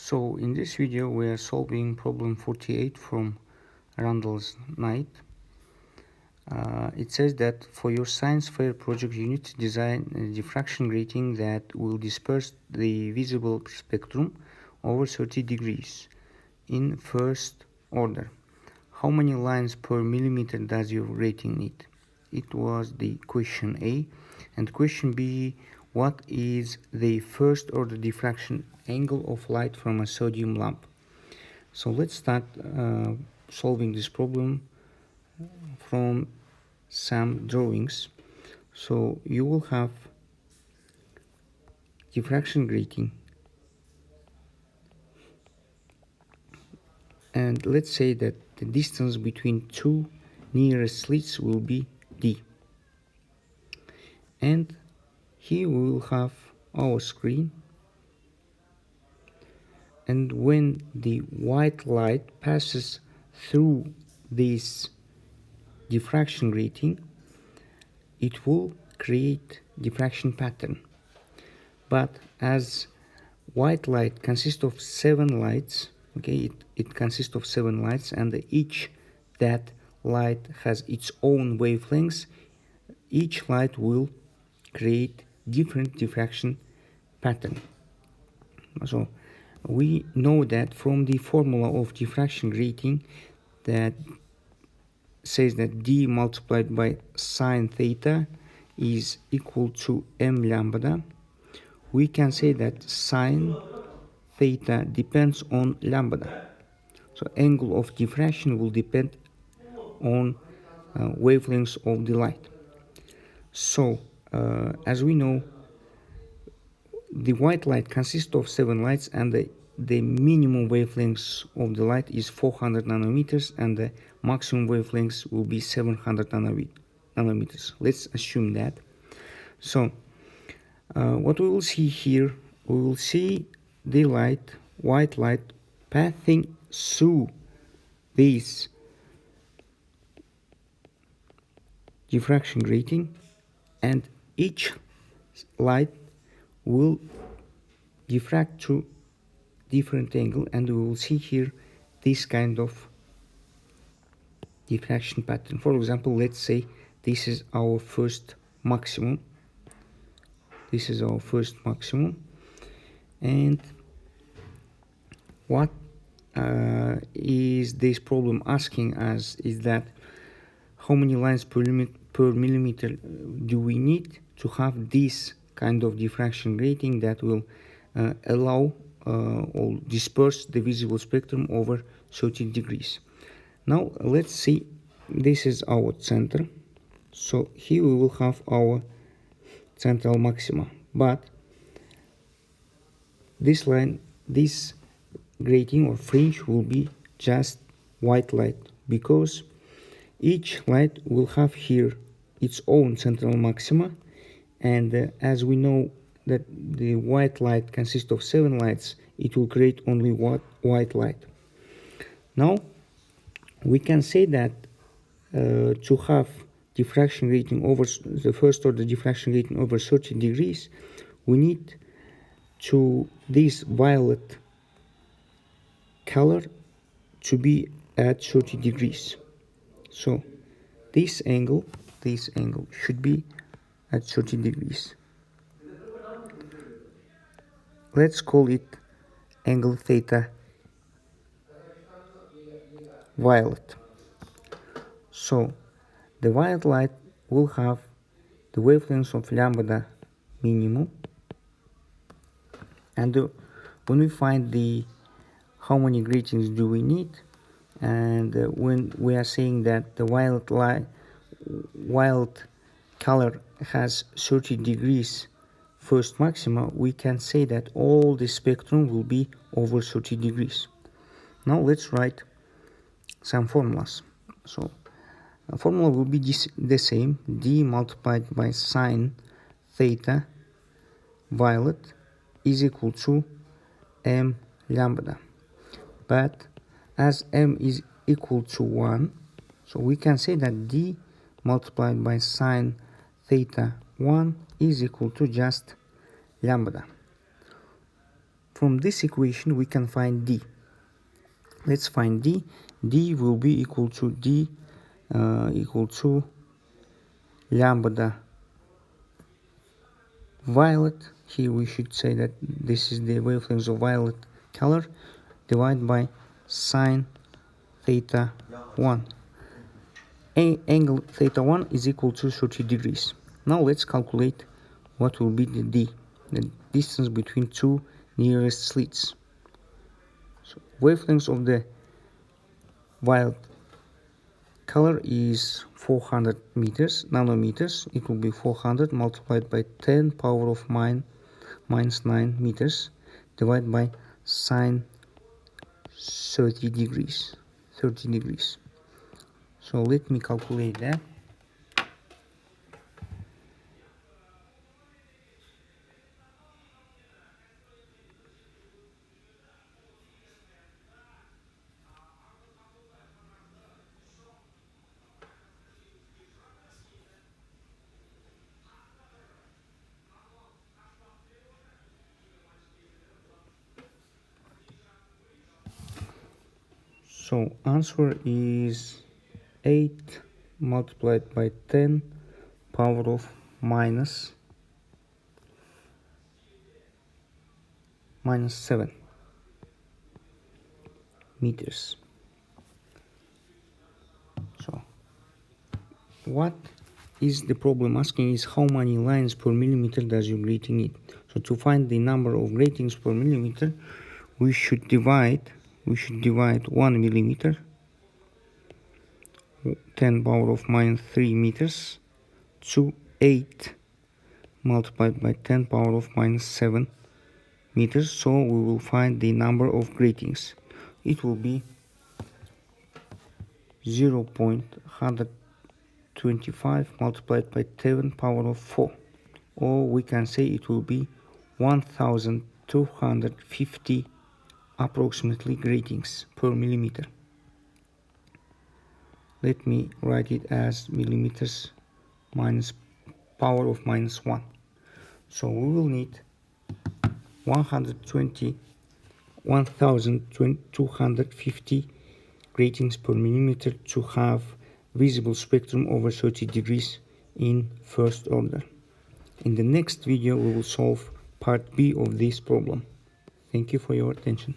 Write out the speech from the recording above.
So in this video we are solving problem 48 from Randall's Night. It says that for your science fair project you need to design a diffraction grating that will disperse the visible spectrum over 30 degrees in first order. How many lines per millimeter does your grating need? It was the question A. And question B, what is the first order diffraction angle of light from a sodium lamp? So let's start solving this problem from some drawings. So you will have diffraction grating, and let's say that the distance between two nearest slits will be D. And here we will have our screen, and when the white light passes through this diffraction grating, it will create diffraction pattern. But as white light consists of 7 lights, okay, it consists of 7 lights, and each that light has its own wavelengths, each light will create different diffraction pattern. So we know that from the formula of diffraction grating that says that D multiplied by sine theta is equal to m lambda. We can say that sine theta depends on lambda. So angle of diffraction will depend on wavelengths of the light. So as we know, the white light consists of 7 lights, and the minimum wavelengths of the light is 400 nanometers, and the maximum wavelengths will be 700 nanometers. Let's assume that. So what we will see here, we will see the light, white light, passing through this diffraction grating, and each light will diffract to different angle, and we will see here this kind of diffraction pattern. For example, let's say this is our first maximum. This is our first maximum, and what is this problem asking us is that how many lines per millimeter do we need to have this kind of diffraction grating that will allow or disperse the visible spectrum over 30 degrees. Now let's see, this is our center. So here we will have our central maxima, but this line, this grating or fringe will be just white light, because each light will have here its own central maxima, and as we know that the white light consists of 7 lights, it will create only white light. Now we can say that to have diffraction grating over the first order diffraction grating over 30 degrees, we need to this violet color to be at 30 degrees. So this angle should be at 30 degrees. Let's call it angle theta violet. So the violet light will have the wavelengths of lambda minimum, and when we find the how many gratings do we need, and when we are saying that the violet color has 30 degrees first maxima, we can say that all the spectrum will be over 30 degrees. Now let's write some formulas. So the formula will be the same, D multiplied by sine theta violet is equal to m lambda. But as m is equal to 1, so we can say that D multiplied by sine theta 1 is equal to just lambda. from this equation we can find D. Let's find D. D will be equal to lambda violet. Here we should say that this is the wavelength of violet color, divided by sine theta 1. Angle theta 1 is equal to 30 degrees. Now let's calculate what will be the D, the distance between two nearest slits. So wavelength of the violet color is 400 nanometers. It will be 400 multiplied by 10 power of minus 9 meters divided by sine 30 degrees. So let me calculate that. So answer is 8 multiplied by 10 power of minus 7 meters. So what is the problem asking is how many lines per millimeter does your grating need. So to find the number of gratings per millimeter, we should divide 1 millimeter 10 power of minus 3 meters to 8 multiplied by 10 power of minus 7 meters. So we will find the number of gratings. It will be 0.125 multiplied by 10 power of 4, or we can say it will be 1250 approximately gratings per millimeter. Let me write it as millimeters minus power of minus 1. So we will need 1250 gratings per millimeter to have visible spectrum over 30 degrees in first order. In the next video we will solve part B of this problem. Thank you for your attention.